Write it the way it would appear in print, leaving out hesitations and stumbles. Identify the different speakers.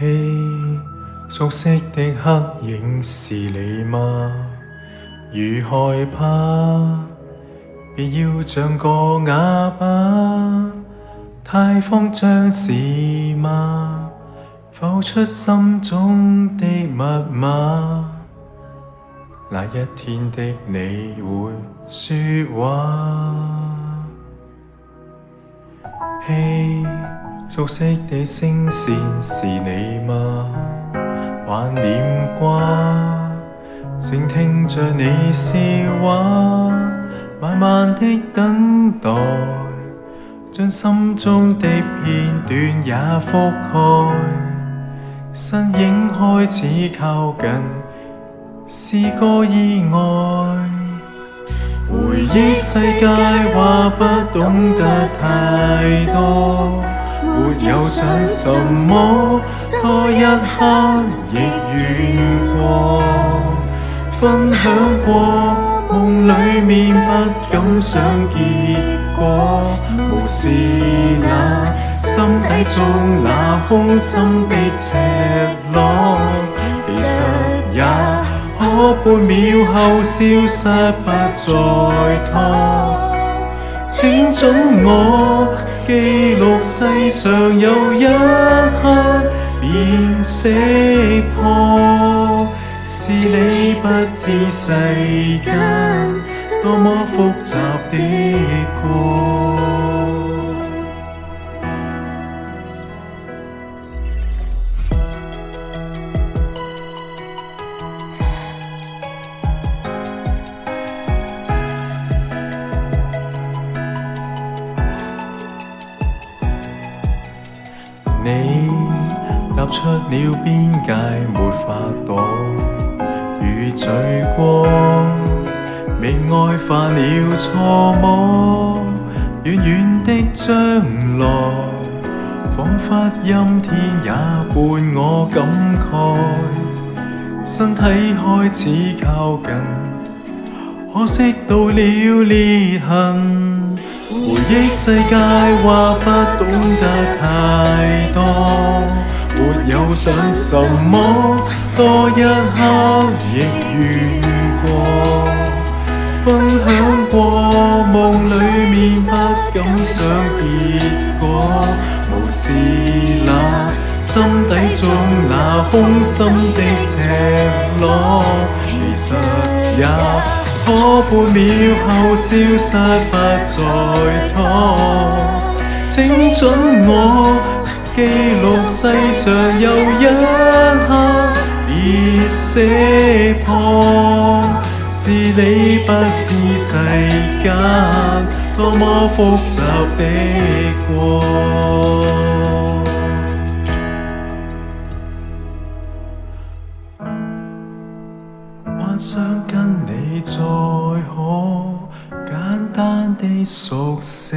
Speaker 1: 嘿，熟悉的黑影是你嗎？如害怕，別要像個啞巴，太慌張是嗎？否出心中的密碼，那一天的你會說話。嘿，熟悉的聲線是你嗎？還念掛，靜聽着你笑話，慢慢的等待，將心中的片段也覆蓋。身影開始靠近，是個意外。回憶世界話不懂得太多，沒有想什麼，多一刻亦願過。分享過夢裡面不敢想結果，無視那心底中那空心的赤裸，其實也可半秒後消失不再拖。請准我記錄世上有一刻便識破，是你不知世間多麼複雜的過。你踏出了邊界，沒法躲，如罪過，明愛犯了錯誤，遠遠的將來，彷彿陰天也伴我感慨，身體開始靠近，可惜到了裂痕。回憶世界話不懂得太多，沒有想什麼，多一刻亦遇過。分享過夢裡面不敢想結果，無視那心底中那空心的赤裸，其實也可半秒後消失不再拖。請准我記錄世上有一刻別識破，是你不知世間多麼複雜的過。幻想跟你再可簡單地熟悉。